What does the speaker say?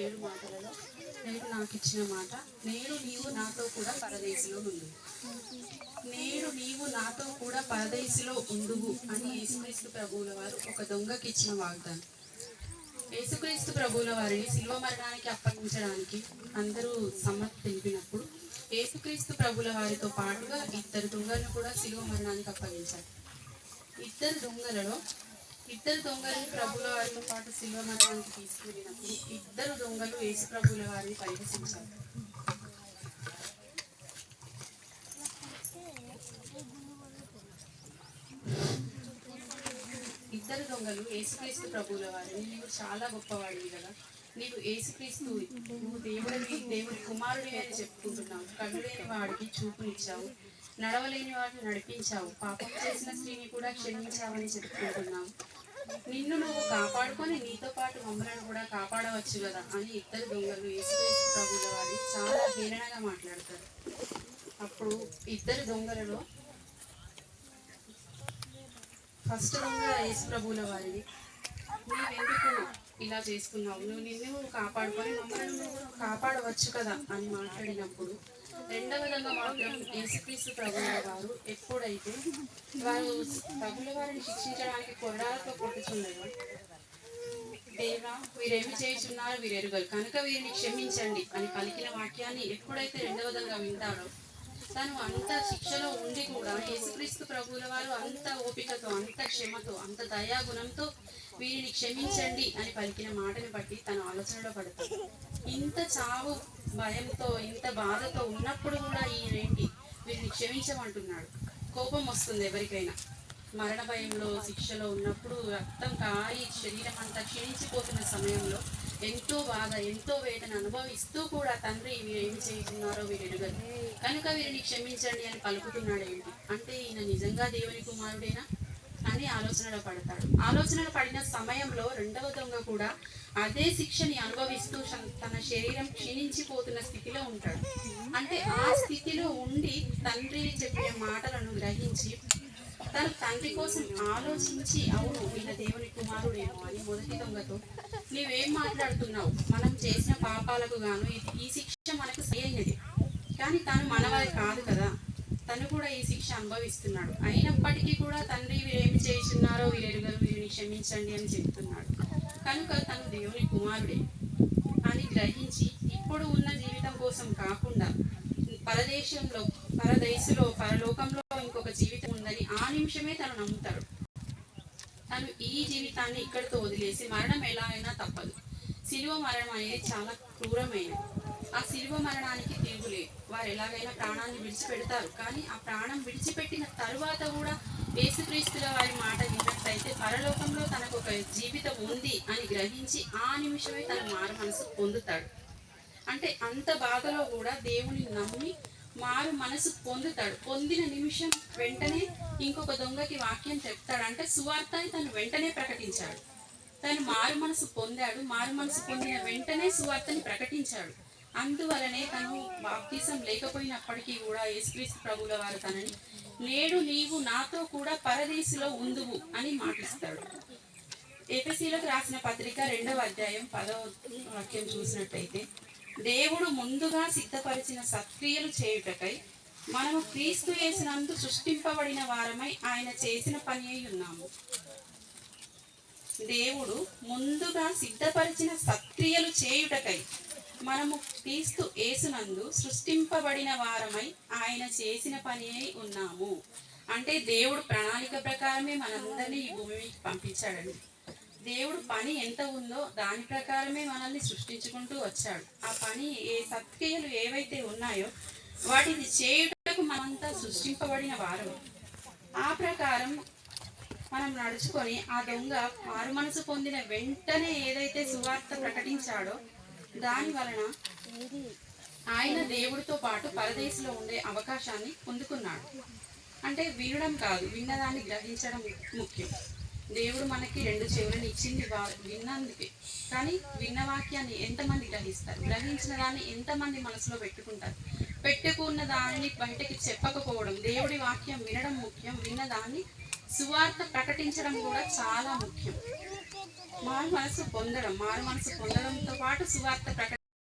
7 మాటలలో దేవుడు నాకు ఇచ్చిన మాట, నేడు నీవు నాతో కూడా పరదేశిలో ఉండు. నేడు నీవు నాతో కూడా పరదేశిలో ఉండువు అని యేసుక్రీస్తు ప్రభువుల వారు ఒక దొంగకి ఇచ్చిన వాగ్దానం. యేసుక్రీస్తు ప్రభువుల వారిని శిలువ మరణానికి అప్పగించడానికి అందరూ సమ్మతి తెలిపినప్పుడు యేసుక్రీస్తు ప్రభువుల వారితో పాటుగా 2 దొంగలను కూడా శిలువ మరణానికి అప్పగించారు. 2 దొంగలను ప్రభువుల వారితో పాటు శిలువ మరణానికి తీసుకువెళ్ళినప్పుడు 2 దొంగలు యేసు ప్రభువుల వారిని పరిహసించారు. ఇద్దరు దొంగలు యేసుక్రీస్తు ప్రభువుల వారిని, నీవు చాలా గొప్పవాడివి కదా, నీవు యేసుక్రీస్తు, నువ్వు దేవుడి కుమారుడివి అని చెప్పుకుంటున్నావు, కళ్ళు లేని వాడికి చూపునిచ్చావు, నడవలేని వాడిని నడిపించావు, పాపం చేసిన స్త్రీని కూడా క్షమించావని చెప్పుకుంటున్నావు, నిన్ను నువ్వు కాపాడుకొని నీతో పాటు మమ్మల్ని కూడా కాపాడవచ్చు కదా అని 2 దొంగలు యేసుక్రీస్తు ప్రభువుల వారిని చాలా హీనంగా మాట్లాడతారు. అప్పుడు 2 దొంగలలో ఫస్ట్ దొంగ యేసు ప్రభువుల వారిని, నీవెందుకు ఇలా చేసుకున్నావు, నిన్ను కాపాడుకొని మమ్మల్ని నువ్వు కాపాడవచ్చు కదా అని మాట్లాడినప్పుడు 2వ దొంగ మాత్రం యేసుక్రీస్తు ప్రభువుల వారు ఎప్పుడైతే వారు ప్రభువుల వారిని శిక్షించడానికి కొరడాలతో కొట్టుచున్నారు, దేవా వీరేమి చేయుచున్నారు వీరెరుగరు కనుక వీరిని క్షమించండి అని పలికిన వాక్యాన్ని ఎప్పుడైతే 2వ దొంగ వింటారో, తను అంత శిక్షలో ఉండి కూడా యేసుక్రీస్తు ప్రభువుల వారు అంత ఓపికతో, అంత క్షమతో, అంత దయాగుణంతో వీరిని క్షమించండి అని పలికిన మాటని బట్టి తను ఆలోచనలో పడతాడు. ఇంత చావు భయంతో, ఇంత బాధతో ఉన్నప్పుడు కూడా ఈయనేంటి వీరిని క్షమించమంటున్నాడు. కోపం వస్తుంది ఎవరికైనా, మరణ భయంలో శిక్షలో ఉన్నప్పుడు రక్తం కాయి శరీరం అంతా క్షీణించిపోతున్న సమయంలో ఎంతో బాధ, ఎంతో వేదన అనుభవిస్తూ కూడా తండ్రి వీరేమి చేస్తున్నారో వీరెరుగరు కనుక వీరిని క్షమించండి అని పలుకుతున్నాడు. ఏంటి అంటే ఈయన నిజంగా దేవుని కుమారుడేనా అని ఆలోచనలో పడతాడు. ఆలోచనలో పడిన సమయంలో 2వ దొంగ కూడా అదే శిక్షని అనుభవిస్తూ తన శరీరం క్షీణించిపోతున్న స్థితిలో ఉంటాడు. అంటే ఆ స్థితిలో ఉండి తండ్రి చెప్పే మాటలను గ్రహించి తను తండ్రి కోసం ఆలోచించి, అవును ఈయన దేవుని కుమారుడేమో అని మొదటి దొంగతో, నీవేం మాట్లాడుతున్నావు, మనం చేసిన పాపాలకు గాను ఈ శిక్ష మనకు సరైనది, కానీ తను మనవారి కాదు కదా, తను కూడా ఈ శిక్ష అనుభవిస్తున్నాడు, అయినప్పటికీ కూడా తండ్రి వీరేమి చేస్తున్నారో వీరెరుగరు వీరిని క్షమించండి అని చెప్తున్నాడు కనుక తను దేవుని కుమారుడే అని గ్రహించి ఇప్పుడు ఉన్న జీవితం కోసం కాకుండా పరలోకంలో ఇంకొక జీవితం ఉందని ఆ నిమిషమే తను నమ్ముతాడు. తను ఈ జీవితాన్ని ఇక్కడితో వదిలేసి మరణం ఎలా అయినా తప్పదు. శిలువ మరణం అనేది చాలా క్రూరమైనది. ఆ శిలువ మరణానికి తిరుగులేదు. వారు ఎలాగైనా ప్రాణాన్ని విడిచిపెడతారు, కానీ ఆ ప్రాణం విడిచిపెట్టిన తరువాత కూడా యేసుక్రీస్తుల వారి మాట విన్నట్లయితే పరలోకంలో తనకు ఒక జీవితం ఉంది అని గ్రహించి ఆ నిమిషమే తన మారు మనసు పొందుతాడు. అంటే అంత బాధలో కూడా దేవుని నమ్మి మారు మనసు పొందుతాడు. పొందిన నిమిషం వెంటనే ఇంకొక దొంగకి వాక్యం చెప్తాడు. అంటే సువార్తని తను వెంటనే ప్రకటించాడు. తను మారు మనసు పొందాడు. మారు మనసు పొందిన వెంటనే సువార్తని ప్రకటించాడు. అందువలనే తను బాప్తిసం లేకపోయినప్పటికీ కూడా యేసుక్రీస్తు ప్రభువుల వారు తనని నేడు నీవు నాతో కూడా పరదేశిలో ఉందువు అని మాటిస్తాడు. ఎఫెసీయులకు రాసిన పత్రిక 2వ అధ్యాయం 10వ వాక్యం చూసినట్టయితే, దేవుడు ముందుగా సిద్ధపరిచిన సత్క్రియలు చేయుటకై మనము క్రీస్తు యేసునందు సృష్టింపబడిన వారమై ఆయన చేసిన పని అయి ఉన్నాము. దేవుడు ముందుగా సిద్ధపరిచిన సత్క్రియలు చేయుటకై మనము క్రీస్తు యేసునందు సృష్టింపబడిన వారమై ఆయన చేసిన పని అయి ఉన్నాము. అంటే దేవుడు ప్రణాళిక ప్రకారమే మనందరినీ ఈ భూమికి పంపించాడండి. దేవుడు పని ఎంత ఉందో దాని ప్రకారమే మనల్ని సృష్టించుకుంటూ వచ్చాడు. ఆ పని సత్క్రియలు ఏవైతే ఉన్నాయో వాటిని చేయుటకు మనంతా సృష్టింపబడిన వారు. ఆ ప్రకారం మనం నడుచుకొని ఆ దొంగ మారు మనసు పొందిన వెంటనే ఏదైతే సువార్త ప్రకటించాడో దాని వలన ఆయన దేవుడితో పాటు పరదేశంలో ఉండే అవకాశాన్ని పొందుకున్నాడు. అంటే వినడం కాదు, విన్నదాన్ని గ్రహించడం ముఖ్యం. దేవుడు మనకి 2 చెవులను ఇచ్చింది విన్నందుకే. కానీ విన్న వాక్యాన్ని ఎంతమంది గ్రహిస్తారు? గ్రహించిన దాన్ని ఎంతమంది మనసులో పెట్టుకుంటారు? పెట్టుకున్న దానిని బయటకి చెప్పకపోవడం. దేవుడి వాక్యం వినడం ముఖ్యం, విన్న దాన్ని సువార్త ప్రకటించడం కూడా చాలా ముఖ్యం. మారు మనసు పొందడంతో పాటు సువార్త ప్రకటించడం